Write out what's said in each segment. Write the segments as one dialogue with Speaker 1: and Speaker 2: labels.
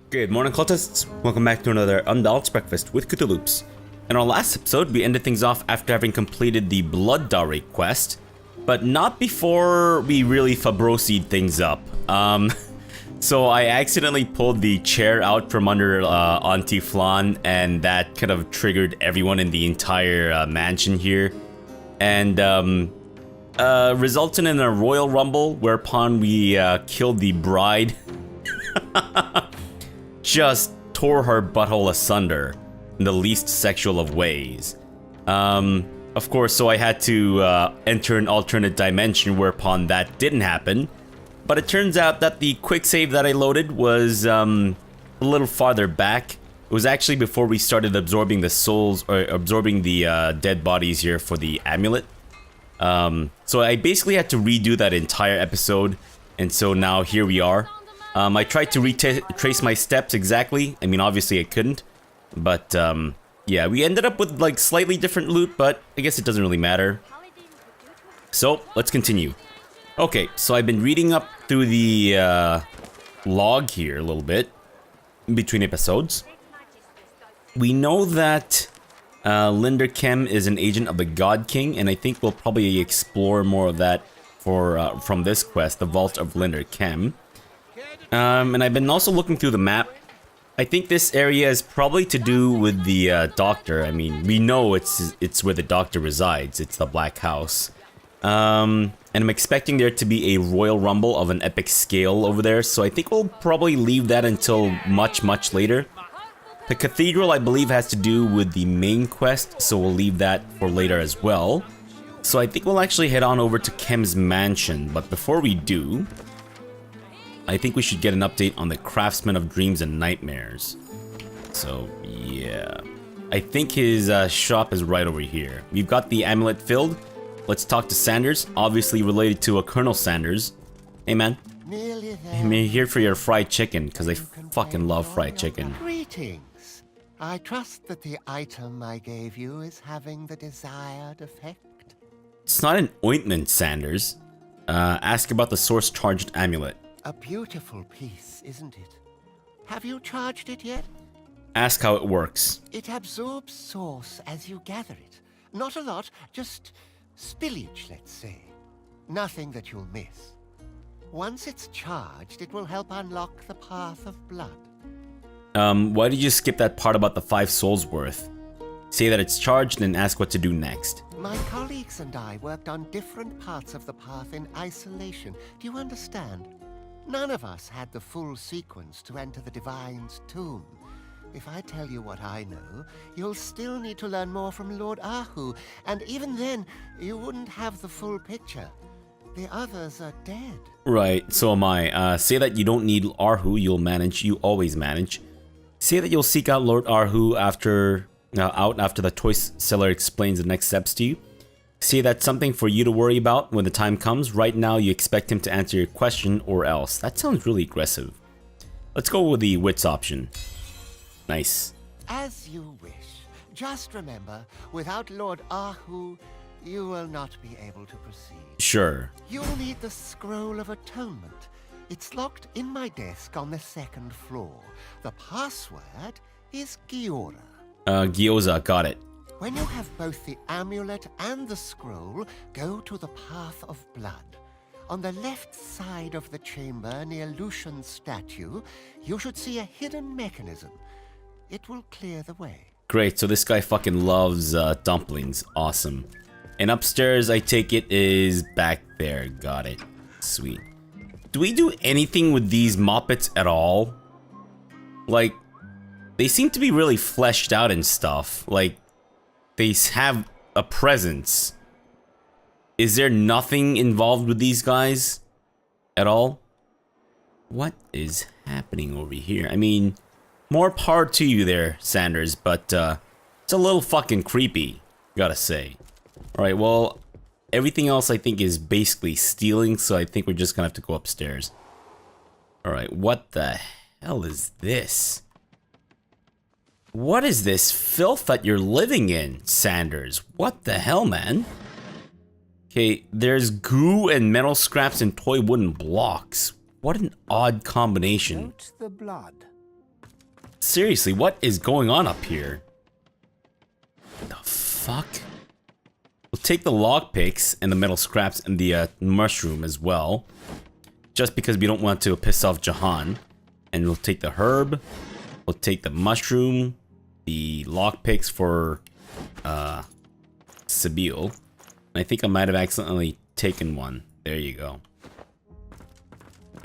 Speaker 1: Good morning, cultists. Welcome back to another Unbalanced Breakfast with CthuLoops. In our last episode, we ended things off after having completed the Blood Dowry quest, but not before we really Fabrosied things up. So I accidentally pulled the chair out from under Auntie Flan, and that kind of triggered everyone in the entire mansion here, and resulted in a royal rumble, whereupon we killed the bride. Just tore her butthole asunder in the least sexual of ways. Of course, so I had to enter an alternate dimension whereupon that didn't happen. But it turns out that the quick save that I loaded was a little farther back. It was actually before we started absorbing the souls, or absorbing the dead bodies here for the amulet. So I basically had to redo that entire episode, and so now here we are. I tried to retrace my steps exactly. I mean, obviously I couldn't, but yeah, we ended up with like slightly different loot, but I guess it doesn't really matter. So let's continue. Okay, so I've been reading up through the log here a little bit in between episodes. We know that Linder Kem is an agent of the God King, and I think we'll probably explore more of that for from this quest, the Vault of Linder Kem. And I've been also looking through the map. I think this area is probably to do with the doctor. I mean, we know it's where the doctor resides. It's the Black House. And I'm expecting there to be a royal rumble of an epic scale over there. So I think we'll probably leave that until much later. The cathedral, I believe, has to do with the main quest, so we'll leave that for later as well. So I think we'll actually head on over to Kem's mansion. But before we do, I think we should get an update on the Craftsman of Dreams and Nightmares. So, yeah. I think his shop is right over here. We've got the amulet filled. Let's talk to Sanders, obviously related to a Colonel Sanders. Hey, man. I'm here for your fried chicken, because I fucking love fried chicken.
Speaker 2: Greetings. I trust that the item I gave you is having the desired effect.
Speaker 1: It's not an ointment, Sanders. Ask about the source-charged amulet.
Speaker 2: A beautiful piece, isn't it? Have you charged it yet?
Speaker 1: Ask how it works.
Speaker 2: It absorbs source as you gather it. Not a lot, just spillage, let's say. Nothing that you'll miss. Once it's charged, it will help unlock the path of blood.
Speaker 1: Why did you skip that part about the 5 souls worth? Say that it's charged and ask what to do next.
Speaker 2: My colleagues and I worked on different parts of the path in isolation. Do you understand? None of us had the full sequence to enter the Divine's tomb. If I tell you what I know, you'll still need to learn more from Lord Ahu, and even then, you wouldn't have the full picture. The others are dead.
Speaker 1: Right, so am I. Say that you don't need Ahu, you'll manage, you always manage. Say that you'll seek out Lord Ahu after the toy seller explains the next steps to you. Say that's something for you to worry about when the time comes. Right now, you expect him to answer your question or else. That sounds really aggressive. Let's go with the wits option. Nice.
Speaker 2: As you wish. Just remember, without Lord Ahu, you will not be able to proceed.
Speaker 1: Sure.
Speaker 2: You'll need the Scroll of Atonement. It's locked in my desk on the 2nd floor. The password is Giora.
Speaker 1: Gyoza, got it.
Speaker 2: When you have both the amulet and the scroll, go to the Path of Blood. On the left side of the chamber near Lucian's statue, you should see a hidden mechanism. It will clear the way.
Speaker 1: Great, so this guy fucking loves dumplings. Awesome. And upstairs, I take it, is back there. Got it. Sweet. Do we do anything with these moppets at all? Like, they seem to be really fleshed out and stuff. Like, they have a presence. Is there nothing involved with these guys at all? What is happening over here? I mean, more power to you there, Sanders, but it's a little fucking creepy, gotta say. Alright, well, everything else I think is basically stealing, so I think we're just gonna have to go upstairs. Alright, what the hell is this? What is this filth that you're living in, Sanders? What the hell, man? Okay, there's goo and metal scraps and toy wooden blocks. What an odd combination.
Speaker 3: Note the blood.
Speaker 1: Seriously, what is going on up here? The fuck? We'll take the lockpicks and the metal scraps and the mushroom as well. Just because we don't want to piss off Jahan. And we'll take the herb. We'll take the mushroom. The lockpicks for Sibyl. And I think I might have accidentally taken one. There you go.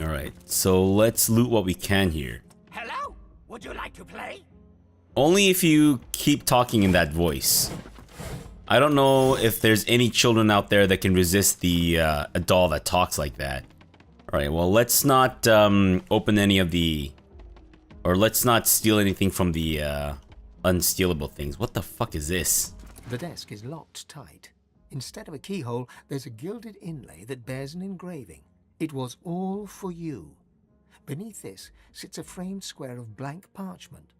Speaker 1: Alright, so let's loot what we can here.
Speaker 3: Hello? Would you like to play?
Speaker 1: Only if you keep talking in that voice. I don't know if there's any children out there that can resist the a doll that talks like that. Alright, well, let's not open any of the... Or let's not steal anything from the unstealable things. What the fuck is this?
Speaker 4: The desk is locked tight. Instead of a keyhole, there's a gilded inlay that bears an engraving. It was all for you. Beneath this sits a framed square of blank parchment.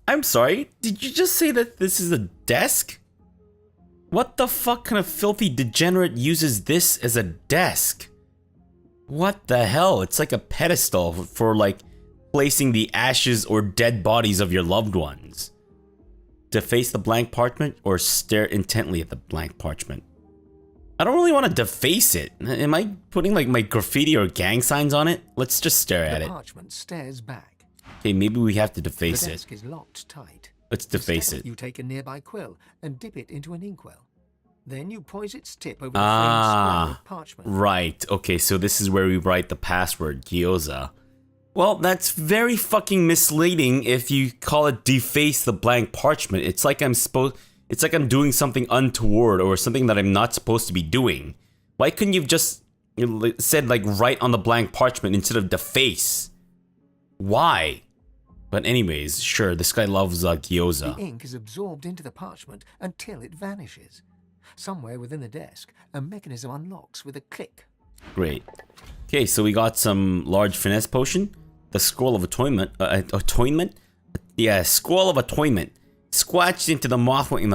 Speaker 1: I'm sorry, did you just say that this is a desk? What the fuck kind of filthy degenerate uses this as a desk? What the hell? It's like a pedestal for like placing the ashes or dead bodies of your loved ones. Deface the blank parchment or stare intently at the blank parchment? I don't really want to deface it. Am I putting like my graffiti or gang signs on it? Let's just stare at it.
Speaker 4: The parchment stares back.
Speaker 1: Okay, maybe we have to deface it.
Speaker 4: The desk is locked tight.
Speaker 1: Let's deface it.
Speaker 4: You take a nearby quill and dip it into an inkwell. Then you poise its tip over the framed square of parchment.
Speaker 1: Right. Okay, so this is where we write the password, gyoza. Well, that's very fucking misleading if you call it deface the blank parchment. It's like I'm doing something untoward or something that I'm not supposed to be doing. Why couldn't you have just said like write on the blank parchment instead of deface? Why? But anyways, sure, this guy loves gyoza.
Speaker 4: The ink is absorbed into the parchment until it vanishes. Somewhere within the desk, a mechanism unlocks with a click.
Speaker 1: Great. Okay, so we got some large finesse potion, the scroll of atonement, Yeah, scroll of atonement. Scratched into the mothwing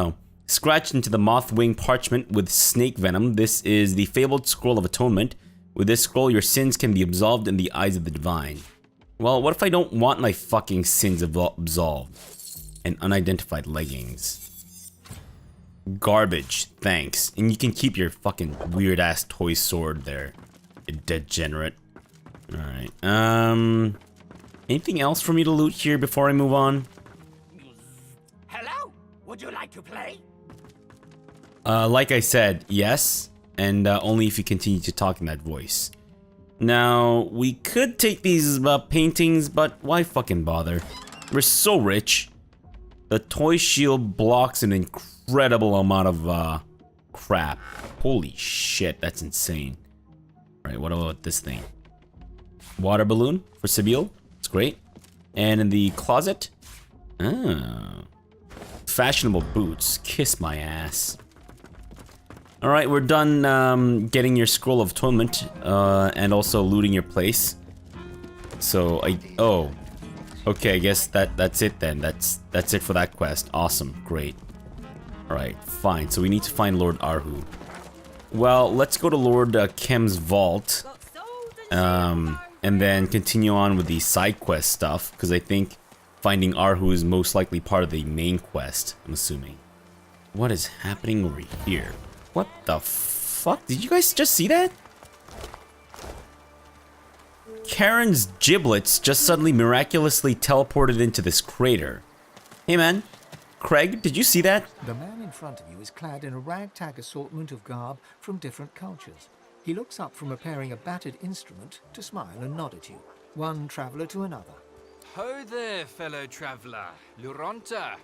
Speaker 1: parchment with snake venom. This is the fabled scroll of atonement. With this scroll, your sins can be absolved in the eyes of the divine. Well, what if I don't want my fucking sins absolved? And unidentified leggings. Garbage, thanks. And you can keep your fucking weird ass toy sword there, you degenerate. Alright, anything else for me to loot here before I move on?
Speaker 3: Hello? Would you like to play?
Speaker 1: Like I said, yes, and only if you continue to talk in that voice. Now, we could take these paintings, but why fucking bother? We're so rich. The toy shield blocks an incredible amount of crap. Holy shit, that's insane. Right, what about this thing? Water balloon for Sibyl. It's great. And in the closet, fashionable boots. Kiss my ass. Alright, we're done getting your scroll of atonement and also looting your place. So okay, I guess that's it then. That's it for that quest. Awesome, great. Alright, fine. So we need to find Lord Arhu. Well, let's go to Lord Kem's vault. And then continue on with the side quest stuff, because I think finding Arhu is most likely part of the main quest, I'm assuming. What is happening over here? What the fuck? Did you guys just see that? Karen's giblets just suddenly miraculously teleported into this crater. Hey man, Craig, did you see that?
Speaker 4: The man in front of you is clad in a ragtag assortment of garb from different cultures. He looks up from repairing a battered instrument to smile and nod at you, one traveller to another.
Speaker 5: Ho there, fellow traveller. Luronta.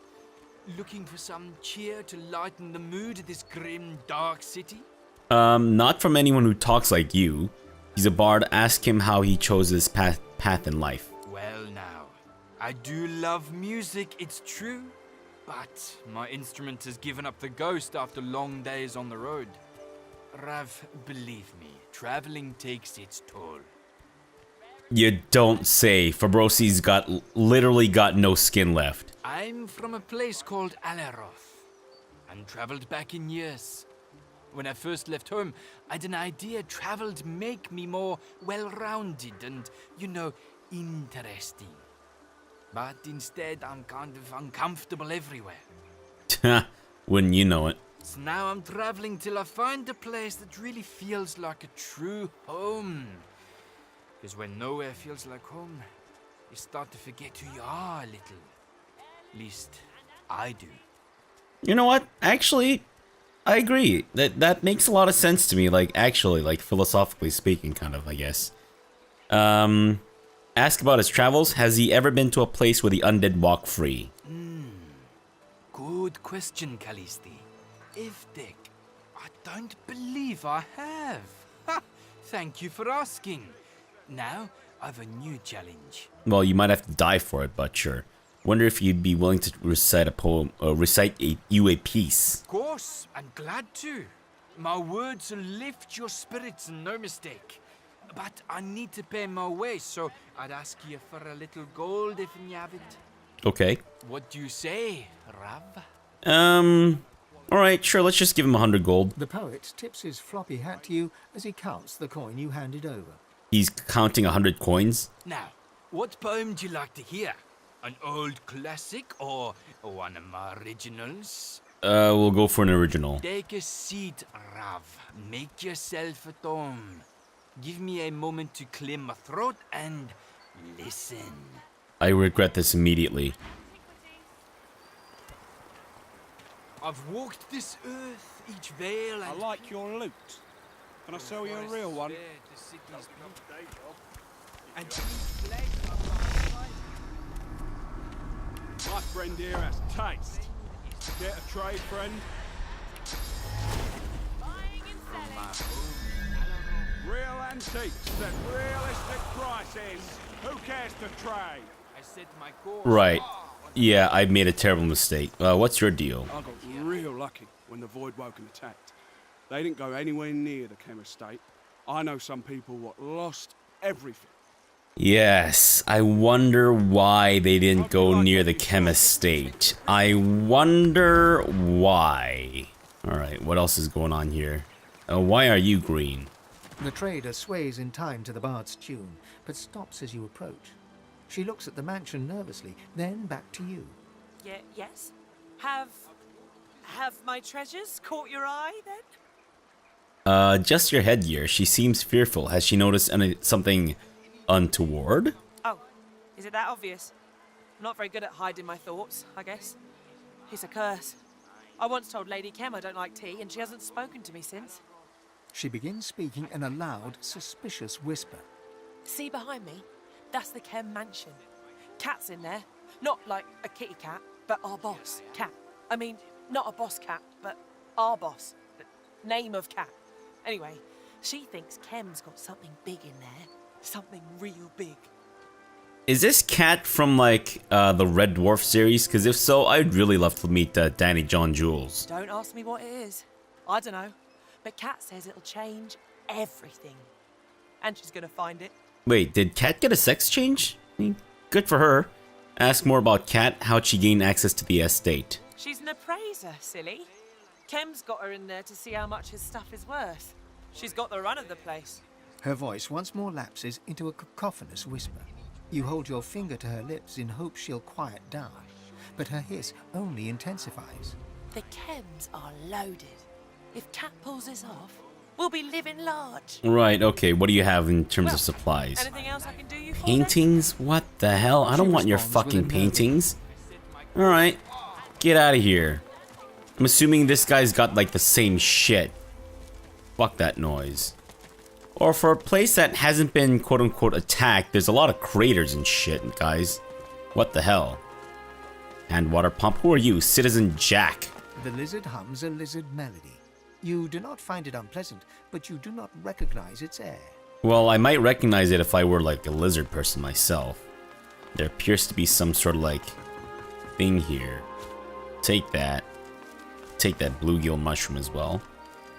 Speaker 5: Looking for some cheer to lighten the mood of this grim, dark city?
Speaker 1: Not from anyone who talks like you. He's a bard. Ask him how he chose this path in life.
Speaker 5: Well now, I do love music, it's true. But my instrument has given up the ghost after long days on the road. Rav, believe me, traveling takes its toll.
Speaker 1: You don't say. Fabrosi's literally got no skin left.
Speaker 5: I'm from a place called Aleroth. Untraveled back in years. When I first left home, I'd an idea travel'd make me more well-rounded and, interesting. But instead, I'm kind of uncomfortable everywhere.
Speaker 1: Wouldn't you know it?
Speaker 5: So now I'm traveling till I find a place that really feels like a true home. Because when nowhere feels like home, you start to forget who you are a little. At least, I do.
Speaker 1: You know what? Actually, I agree. That makes a lot of sense to me. Like, actually, like, philosophically speaking, kind of, I guess. Ask about his travels. Has he ever been to a place where the undead walk free?
Speaker 5: Good question, Callisti. Dick, I don't believe I have. Ha! Thank you for asking. Now, I've a new challenge.
Speaker 1: Well, you might have to die for it, but sure. Wonder if you'd be willing to recite a poem, or recite you a piece.
Speaker 5: Of course, I'm glad to. My words will lift your spirits, no mistake. But I need to pay my way, so I'd ask you for a little gold if you have it.
Speaker 1: Okay.
Speaker 5: What do you say, Rav?
Speaker 1: Alright, sure, let's just give him 100 gold.
Speaker 4: The poet tips his floppy hat to you as he counts the coin you handed over.
Speaker 1: He's counting 100 coins.
Speaker 5: Now, what poem do you like to hear? An old classic or one of my originals?
Speaker 1: We'll go for an original.
Speaker 5: Take a seat, Rav. Make yourself at home. Give me a moment to clear my throat and listen.
Speaker 1: I regret this immediately.
Speaker 5: I've walked this earth, each vale and...
Speaker 6: I like your loot. Can I sell you a real one? My friend here has taste. Get a trade, friend?
Speaker 7: Buying and selling.
Speaker 6: Real antiques at realistic prices. Who cares to trade?
Speaker 5: I set my course.
Speaker 1: Right. Yeah, I made a terrible mistake. What's your deal?
Speaker 6: I got real lucky when the Void Woken attacked. They didn't go anywhere near the Chem estate. I know some people what lost everything.
Speaker 1: Yes, I wonder why they didn't go near the Chem estate. I wonder why. Alright, what else is going on here? Why are you green?
Speaker 4: The trader sways in time to the bard's tune, but stops as you approach. She looks at the mansion nervously, then back to you.
Speaker 7: Yes? Have my treasures caught your eye, then?
Speaker 1: Just your headgear. She seems fearful. Has she noticed something untoward?
Speaker 7: Oh, is it that obvious? I'm not very good at hiding my thoughts, I guess. It's a curse. I once told Lady Kem I don't like tea, and she hasn't spoken to me since.
Speaker 4: She begins speaking in a loud, suspicious whisper.
Speaker 7: See behind me? That's the Kem mansion. Cat's in there. Not like a kitty cat, but our boss, Cat. I mean, not a boss cat, but our boss. Name of Cat. Anyway, she thinks Kem's got something big in there. Something real big.
Speaker 1: Is this Cat from, like, the Red Dwarf series? Because if so, I'd really love to meet Danny John Jules.
Speaker 7: Don't ask me what it is. I don't know. But Cat says it'll change everything. And she's gonna find it.
Speaker 1: Wait, did Cat get a sex change? I mean, good for her. Ask more about Cat. How'd she gain access to the estate?
Speaker 7: She's an appraiser, silly. Kem's got her in there to see how much his stuff is worth. She's got the run of the place.
Speaker 4: Her voice once more lapses into a cacophonous whisper. You hold your finger to her lips in hope she'll quiet down, but her hiss only intensifies.
Speaker 7: The Kems are loaded. If Cat pulls this off, we'll be living large.
Speaker 1: Right, okay, what do you have in terms of supplies?
Speaker 7: Anything else I can do you for?
Speaker 1: Paintings? What the hell? I don't want your fucking paintings. Alright, get out of here. I'm assuming this guy's got like the same shit. Fuck that noise. Or for a place that hasn't been quote-unquote attacked, there's a lot of craters and shit, guys. What the hell? Hand water pump? Who are you? Citizen Jack.
Speaker 4: The lizard hums a lizard melody. You do not find it unpleasant, but you do not recognize its air.
Speaker 1: Well, I might recognize it if I were like a lizard person myself. There appears to be some sort of like thing here. Take that. Take that bluegill mushroom as well.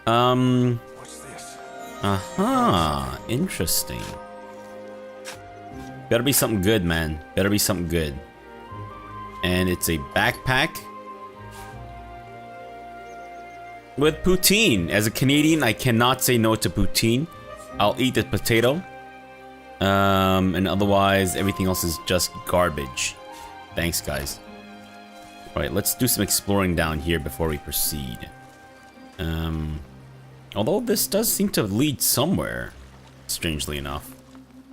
Speaker 6: What's this?
Speaker 1: Aha, interesting. Better be something good, man. Better be something good. And it's a backpack with poutine. As a Canadian, I cannot say no to poutine. I'll eat the potato. And otherwise, everything else is just garbage. Thanks, guys. Alright, let's do some exploring down here before we proceed. Although this does seem to lead somewhere, strangely enough.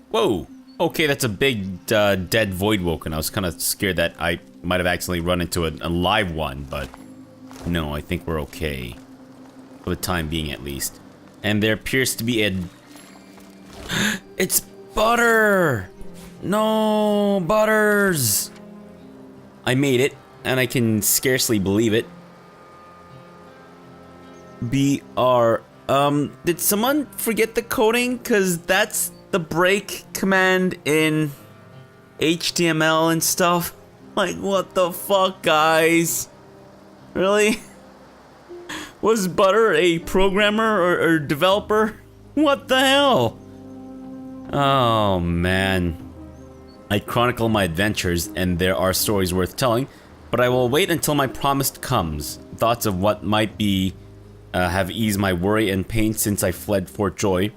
Speaker 1: Whoa! Okay, that's a big dead void woken. I was kind of scared that I might have accidentally run into a live one, but no, I think we're okay. For the time being, at least. And there appears to be a... It's Butter! No, Butters! I made it, and I can scarcely believe it. BR. Did someone forget the coding? Cause that's the break command in HTML and stuff. Like, what the fuck, guys? Really? Was Butter a programmer or developer? What the hell? Oh, man. I chronicle my adventures, and there are stories worth telling, but I will wait until my promise comes. Thoughts of what might be have eased my worry and pain since I fled Fort Joy.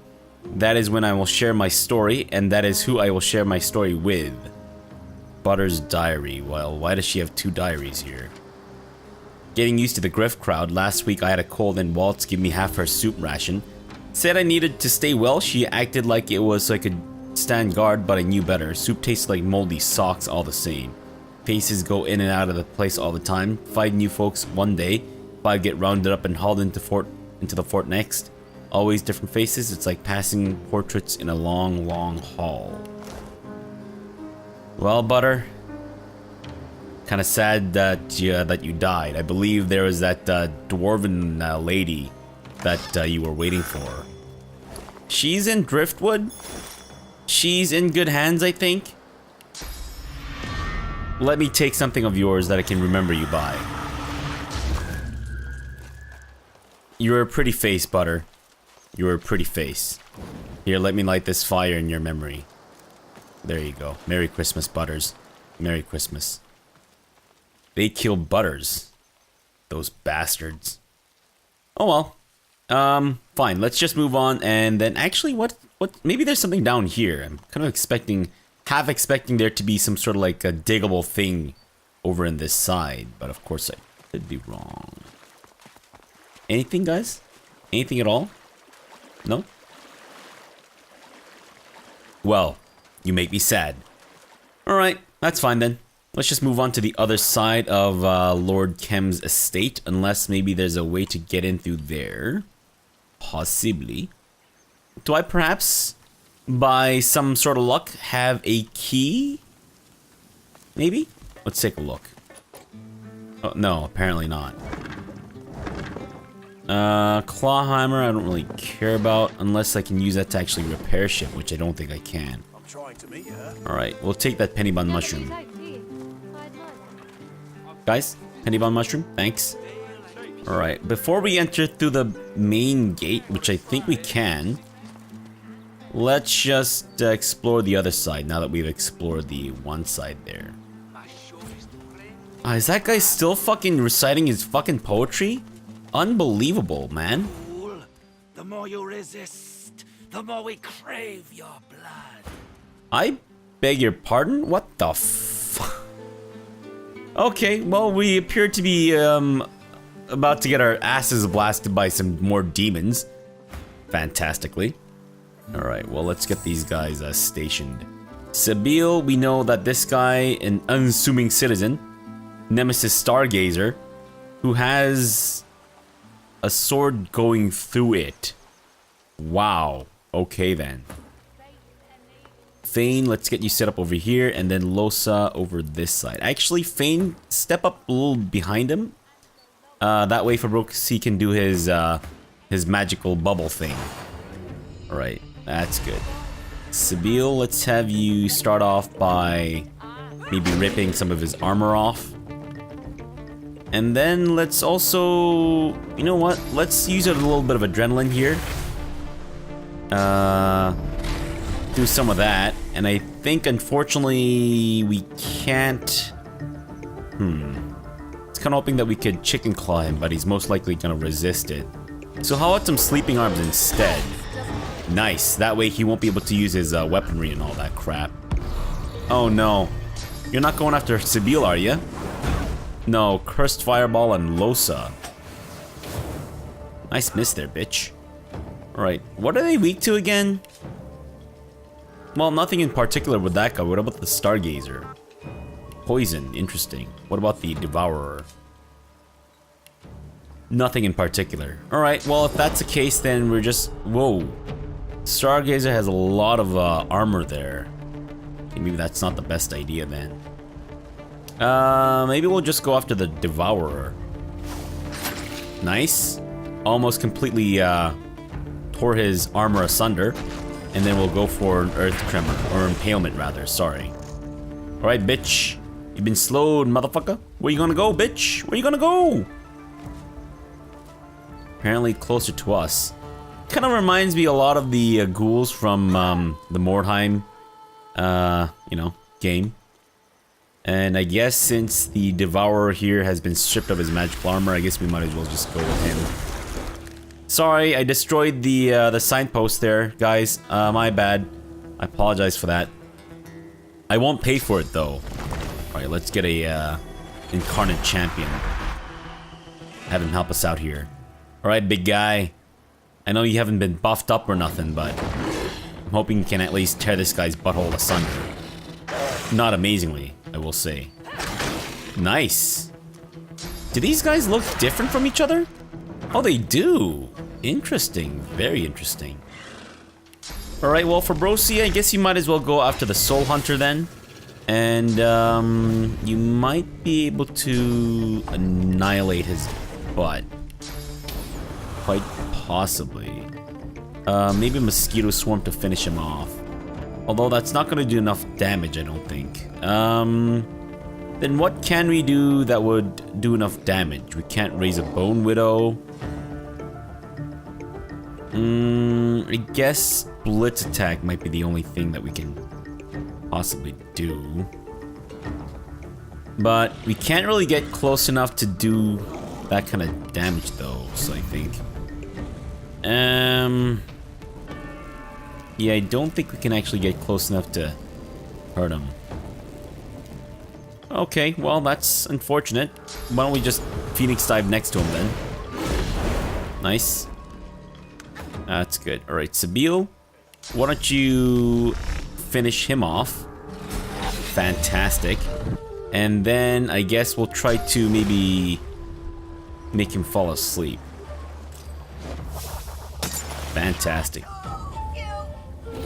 Speaker 1: That is when I will share my story, and that is who I will share my story with. Butter's diary. Well, why does she have 2 diaries here? Getting used to the grift crowd. Last week I had a cold and Waltz gave me half her soup ration. Said I needed to stay well. She acted like it was so I could stand guard, but I knew better. Soup tastes like moldy socks all the same. Faces go in and out of the place all the time. 5 new folks one day. 5 get rounded up and hauled into the fort next. Always different faces. It's like passing portraits in a long, long hall. Well, Butter. Kind of sad that you died. I believe there was that dwarven lady that you were waiting for. She's in Driftwood. She's in good hands, I think. Let me take something of yours that I can remember you by. You're a pretty face, Butter. You're a pretty face. Here, let me light this fire in your memory. There you go. Merry Christmas, Butters. Merry Christmas. They killed Butters. Those bastards. Oh well. Fine. Let's just move on, and then actually, what? Maybe there's something down here. I'm kind of half expecting there to be some sort of like a diggable thing over in this side, but of course I could be wrong. Anything, guys? Anything at all? No? Well, you make me sad. Alright, that's fine then. Let's just move on to the other side of Lord Kem's estate, unless maybe there's a way to get in through there. Possibly. Do I perhaps, by some sort of luck, have a key? Maybe? Let's take a look. Oh, no, apparently not. Clawhammer, I don't really care about, unless I can use that to actually repair shit, which I don't think I can.
Speaker 3: I'm trying to meet her.
Speaker 1: Alright, we'll take that penny bun mushroom. Guys, penny bun mushroom, thanks. Alright, before we enter through the main gate, which I think we can, let's just explore the other side now that we've explored the one side there. Is that guy still fucking reciting his fucking poetry? Unbelievable, man.
Speaker 3: The more you resist, the more we crave your blood.
Speaker 1: I beg your pardon? What the f... Okay, well, we appear to be, about to get our asses blasted by some more demons. Fantastically. Alright, well, let's get these guys, stationed. Sabille, we know that this guy, an unassuming citizen, Nemesis Stargazer, who has a sword going through it. Wow. Okay, then. Fane, let's get you set up over here, and then Losa over this side. Actually, Fane, step up a little behind him. That way Fabrosi can do his magical bubble thing. Alright, that's good. Sabille, let's have you start off by maybe ripping some of his armor off. And then let's also, you know what? Let's use a little bit of adrenaline here. Do some of that. And I think, unfortunately, we can't... It's kind of hoping that we could chicken claw him, but he's most likely going to resist it. So how about some sleeping arms instead? Nice. That way he won't be able to use his weaponry and all that crap. Oh no. You're not going after Sibyl, are you? No, Cursed Fireball and Losa. Nice miss there, bitch. Alright, what are they weak to again? Well, nothing in particular with that guy. What about the Stargazer? Poison, interesting. What about the Devourer? Nothing in particular. Alright, well, if that's the case, then we're just... Whoa. Stargazer has a lot of armor there. Okay, maybe that's not the best idea then. Maybe we'll just go after the Devourer. Nice. Almost completely tore his armor asunder. And then we'll go for an Earth Tremor. Or Impalement, rather. Sorry. Alright, bitch. You've been slowed, motherfucker. Where you gonna go, bitch? Where you gonna go? Apparently closer to us. Kind of reminds me a lot of the ghouls from the Mordheim, you know, game. And I guess since the Devourer here has been stripped of his magical armor, I guess we might as well just go with him. Sorry, I destroyed the signpost there, guys. My bad. I apologize for that. I won't pay for it though. Alright, let's get a Incarnate Champion. Have him help us out here. Alright, big guy. I know you haven't been buffed up or nothing, but I'm hoping you can at least tear this guy's butthole asunder. Not amazingly, I will say. Nice. Do these guys look different from each other? Oh, they do. Interesting. Very interesting. Alright, well, for Fabrosi, I guess you might as well go after the Soul Hunter then. And, you might be able to annihilate his butt. Quite possibly. Maybe a Mosquito Swarm to finish him off. Although that's not going to do enough damage, I don't think. Then what can we do that would do enough damage? We can't raise a Bone Widow. I guess Blitz Attack might be the only thing that we can possibly do. But we can't really get close enough to do that kind of damage though, so I think. Yeah, I don't think we can actually get close enough to hurt him. Okay, well, that's unfortunate. Why don't we just Phoenix Dive next to him then? Nice. That's good. Alright, Sibyl, why don't you finish him off? Fantastic. And then I guess we'll try to maybe make him fall asleep. Fantastic.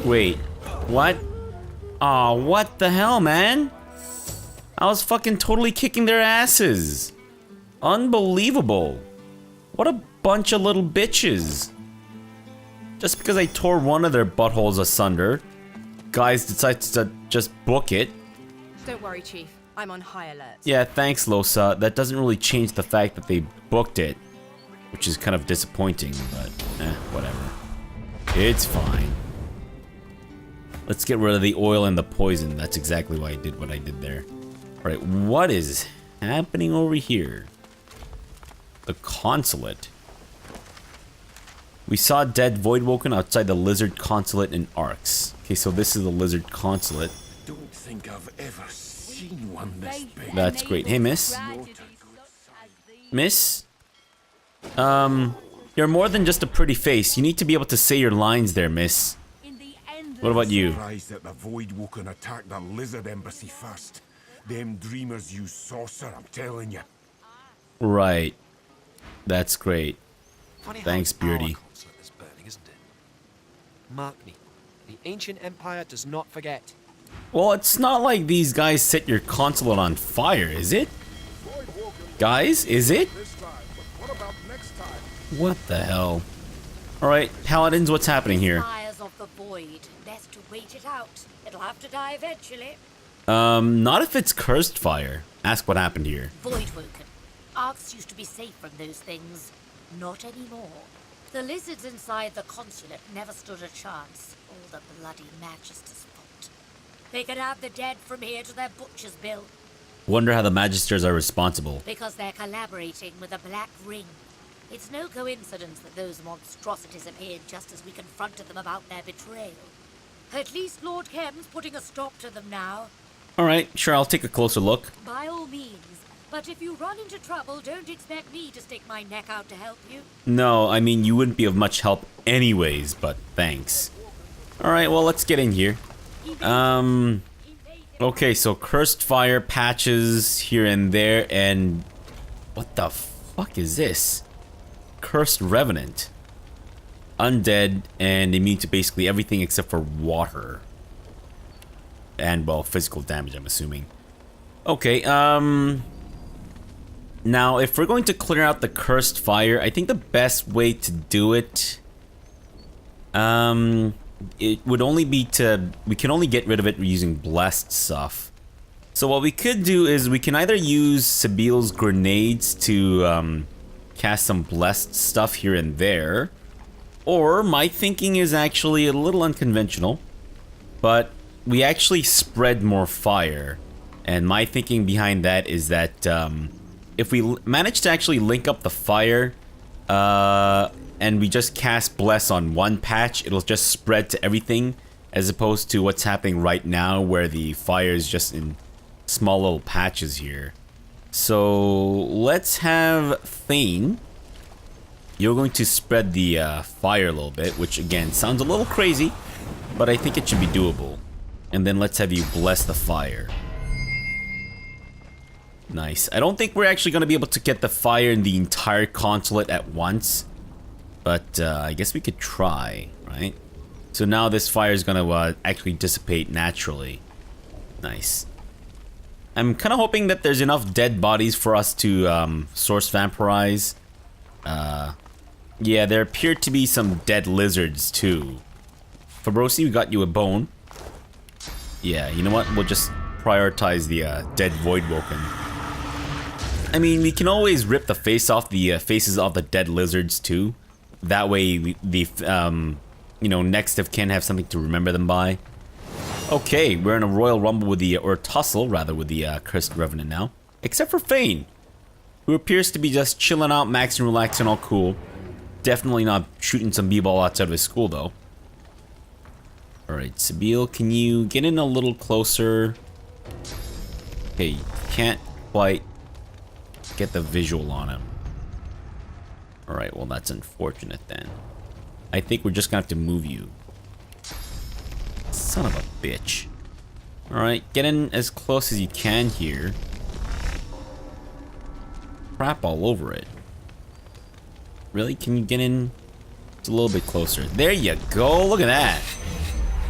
Speaker 1: Wait, what? Aw, what the hell, man? I was fucking totally kicking their asses. Unbelievable. What a bunch of little bitches. Just because I tore one of their buttholes asunder, guys decide to just book it.
Speaker 8: Don't worry, Chief. I'm on high alert.
Speaker 1: Yeah, thanks, Losa. That doesn't really change the fact that they booked it, which is kind of disappointing, but whatever. It's fine. Let's get rid of the oil and the poison. That's exactly why I did what I did there. Alright, what is happening over here? The Consulate. We saw dead Voidwoken outside the Lizard Consulate in Arx. Okay, so this is the Lizard Consulate.
Speaker 3: Don't think I've ever seen one this big.
Speaker 1: That's great. Hey, miss. Miss? You're more than just a pretty face. You need to be able to say your lines there, miss. What about you?
Speaker 9: Surprised that the Voidwoken attacked the Lizard Embassy first. Them dreamers use saucer, I'm telling you.
Speaker 1: Right. That's great. Thanks, Beardy.
Speaker 10: Consulate is burning, isn't it? Mark me. The ancient empire does not forget.
Speaker 1: Well, it's not like these guys set your consulate on fire, is it? Guys, is it? What the hell? Alright, Paladins, what's happening here?
Speaker 11: Fires of the void. Best to wait it out. It'll have to die eventually.
Speaker 1: Not if it's cursed fire. Ask what happened here.
Speaker 11: Voidwoken. Arx used to be safe from those things. Not anymore. The lizards inside the consulate never stood a chance. All the bloody Magister's fault. They could have the dead from here to their butcher's bill.
Speaker 1: Wonder how the Magisters are responsible.
Speaker 11: Because they're collaborating with the Black Ring. It's no coincidence that those monstrosities appeared just as we confronted them about their betrayal. At least Lord Kem's putting a stop to them now.
Speaker 1: Alright, sure, I'll take a closer look.
Speaker 11: By all means. But if you run into trouble, don't expect me to stick my neck out to help you.
Speaker 1: No, I mean, you wouldn't be of much help anyways, but thanks. Alright, well, let's get in here. Okay, so cursed fire patches here and there, and... what the fuck is this? Cursed revenant. Undead and immune to basically everything except for water. And, well, physical damage, I'm assuming. Okay, now, if we're going to clear out the cursed fire, I think the best way to do it... it would only be to... we can only get rid of it using blessed stuff. So what we could do is we can either use Sabiel's grenades to cast some blessed stuff here and there. Or my thinking is actually a little unconventional. But we actually spread more fire. And my thinking behind that is that if we manage to actually link up the fire and we just cast Bless on one patch, it'll just spread to everything, as opposed to what's happening right now where the fire is just in small little patches here. So let's have Thane. You're going to spread the fire a little bit, which again sounds a little crazy, but I think it should be doable. And then let's have you bless the fire. Nice. I don't think we're actually going to be able to get the fire in the entire consulate at once. But I guess we could try, right? So now this fire is going to actually dissipate naturally. Nice. I'm kind of hoping that there's enough dead bodies for us to source vampirize. Yeah, there appear to be some dead lizards too. Fabrosi, we got you a bone. Yeah, you know what? We'll just prioritize the dead Voidwoken. I mean, we can always rip the face off the faces of the dead lizards too. That way, the you know, next of kin have something to remember them by. Okay, we're in a royal rumble with the, or tussle rather, with the cursed revenant now. Except for Fane, who appears to be just chilling out, maxing, relaxing, all cool. Definitely not shooting some b-ball outside of his school though. Alright, Sabiel, can you get in a little closer? Okay, you can't quite get the visual on him. Alright, well that's unfortunate then. I think we're just gonna have to move you. Son of a bitch. Alright, get in as close as you can here. Crap all over it. Really? Can you get in just a little bit closer? There you go, look at that.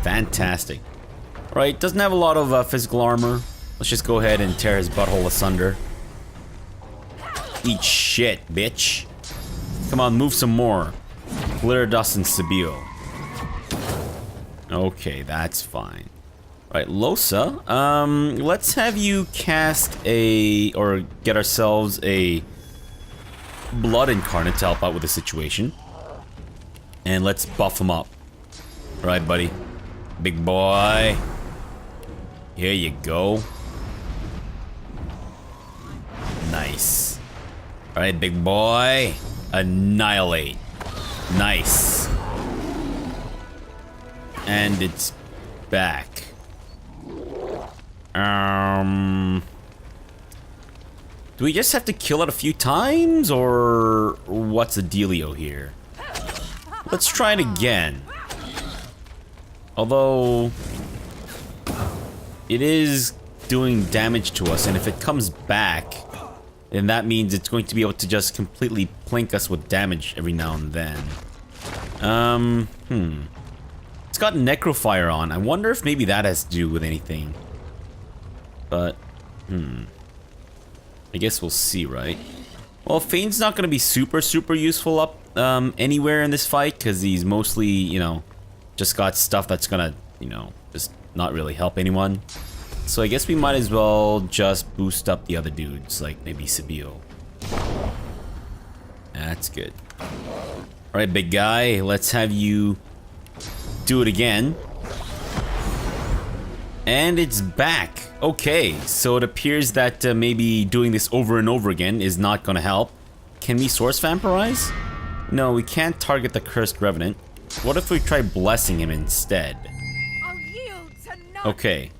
Speaker 1: Fantastic. Alright, doesn't have a lot of physical armor. Let's just go ahead and tear his butthole asunder. Eat shit, bitch. Come on, move some more. Glitter Dust and Sabiel. Okay, that's fine. Alright, Losa, let's have you cast a, or get ourselves a Blood Incarnate to help out with the situation. And let's buff him up. Alright, buddy. Big boy. Here you go. Nice. Alright, big boy. Annihilate. Nice. And it's back. Do we just have to kill it a few times, or what's the dealio here? Let's try it again. Although it is doing damage to us, and if it comes back, then that means it's going to be able to just completely plink us with damage every now and then. It's got Necrofire on. I wonder if maybe that has to do with anything. But, I guess we'll see, right? Well, Fane's not going to be super useful up anywhere in this fight, because he's mostly, you know, just got stuff that's gonna, you know, just not really help anyone. So I guess we might as well just boost up the other dudes, like maybe Sabiel. That's good. Alright, big guy, let's have you do it again. And it's back. Okay, so it appears that maybe doing this over and over again is not gonna help. Can we source vampirize? No, we can't target the cursed revenant. What if we try blessing him instead? Okay.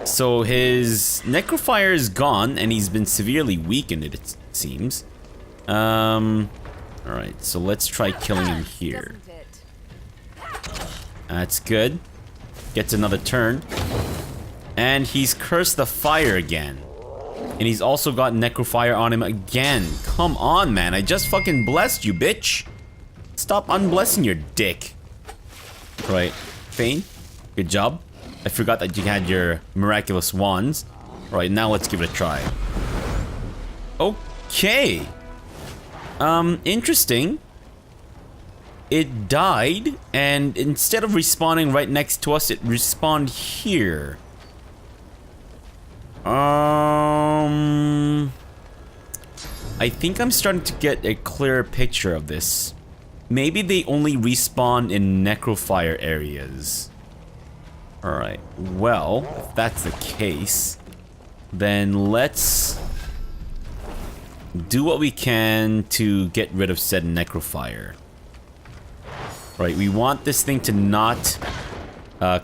Speaker 1: So his necrofire is gone, and he's been severely weakened, it seems. Alright, so let's try killing him here. That's good. Gets another turn. And he's cursed the fire again. And he's also got necrofire on him again. Come on, man. I just fucking blessed you, bitch. Stop unblessing your dick. Right. Fane, good job. I forgot that you had your miraculous wands. Right, now let's give it a try. Okay. Interesting. It died, and instead of respawning right next to us, it respawned here. I think I'm starting to get a clearer picture of this. Maybe they only respawn in necrofire areas. Alright, well, if that's the case, then let's do what we can to get rid of said necrofire. Right, we want this thing to not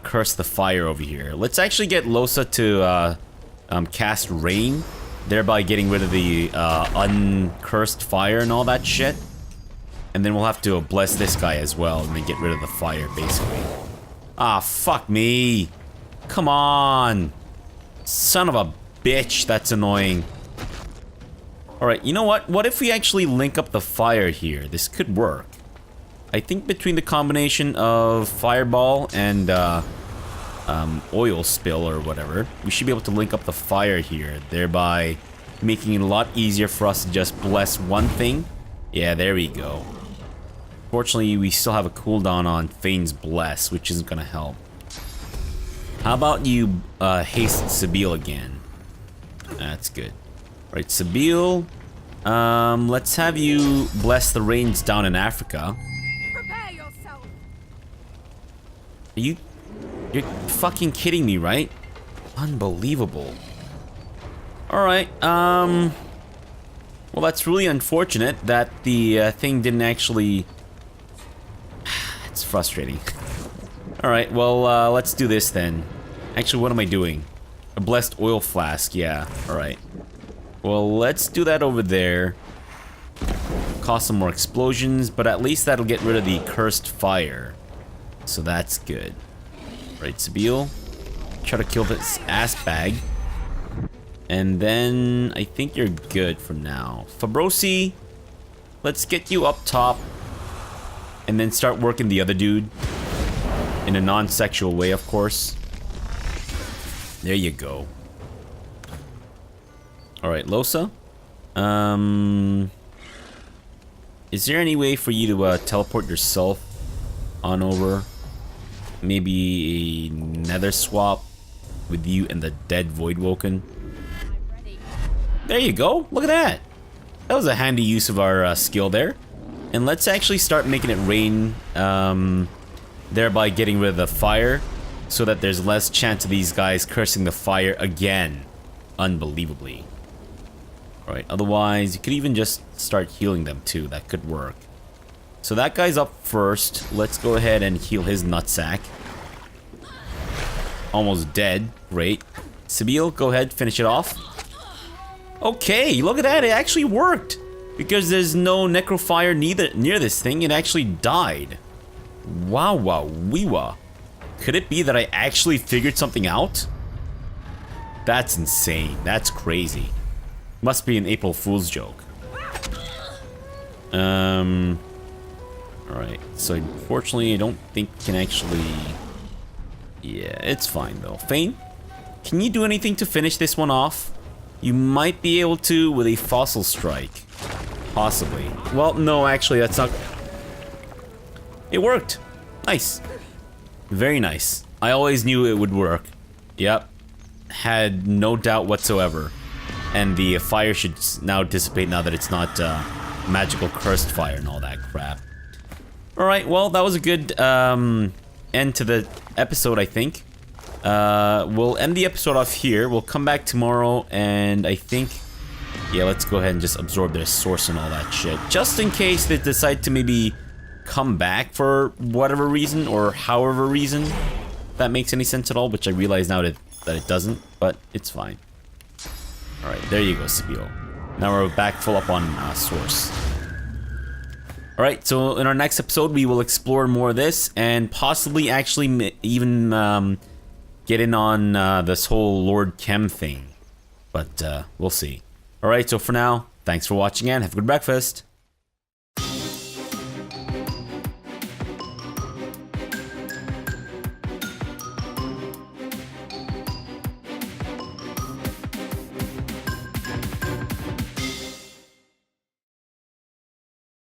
Speaker 1: curse the fire over here. Let's actually get Losa to cast rain, thereby getting rid of the uncursed fire and all that shit. And then we'll have to bless this guy as well and then get rid of the fire, basically. Ah, fuck me. Come on. Son of a bitch, that's annoying. Alright, you know what? What if we actually link up the fire here? This could work. I think between the combination of fireball and oil spill or whatever, we should be able to link up the fire here, thereby making it a lot easier for us to just bless one thing. Yeah, there we go. Fortunately, we still have a cooldown on Fane's Bless, which isn't gonna help. How about you haste Sabile again? That's good. Right, Sabile, let's have you bless the rains down in Africa.
Speaker 8: Prepare yourself.
Speaker 1: You're fucking kidding me, right? Unbelievable. Alright, well, that's really unfortunate that the thing didn't actually... It's frustrating. Alright, well, let's do this then. Actually, what am I doing? A blessed oil flask, yeah, alright. Well, let's do that over there. Cause some more explosions, but at least that'll get rid of the cursed fire. So that's good. Right, Sabile. Try to kill this ass bag. And then I think you're good for now. Fabrosi, let's get you up top. And then start working the other dude. In a non-sexual way, of course. There you go. Alright, Losa. Is there any way for you to teleport yourself on over? Maybe a nether swap with you and the dead Voidwoken? There you go. Look at that. That was a handy use of our skill there. And let's actually start making it rain, thereby getting rid of the fire, so that there's less chance of these guys cursing the fire again. Unbelievably. Alright, otherwise, you could even just start healing them too. That could work. So that guy's up first. Let's go ahead and heal his nutsack. Almost dead. Great. Sabile, go ahead, finish it off. Okay, look at that. It actually worked. Because there's no necrofire near this thing, it actually died. Wow, wow, wee-wah. Could it be that I actually figured something out? That's insane. That's crazy. Must be an April Fool's joke. Alright, so unfortunately I don't think we can actually... Yeah, it's fine though. Fane, can you do anything to finish this one off? You might be able to with a fossil strike. Possibly. Well, no, actually, that's not... It worked. Nice. Very nice. I always knew it would work. Yep. Had no doubt whatsoever. And the fire should now dissipate now that it's not magical cursed fire and all that crap. Alright, well, that was a good end to the episode, I think. We'll end the episode off here. We'll come back tomorrow, and I think... Yeah, let's go ahead and just absorb their source and all that shit. Just in case they decide to maybe come back for whatever reason, or however reason that makes any sense at all, which I realize now that that it doesn't, but it's fine. Alright, there you go, Scipio. Now we're back full up on Source. Alright, so in our next episode, we will explore more of this, and possibly actually even get in on this whole Lord Chem thing. But we'll see. Alright, so for now, thanks for watching and have a good breakfast.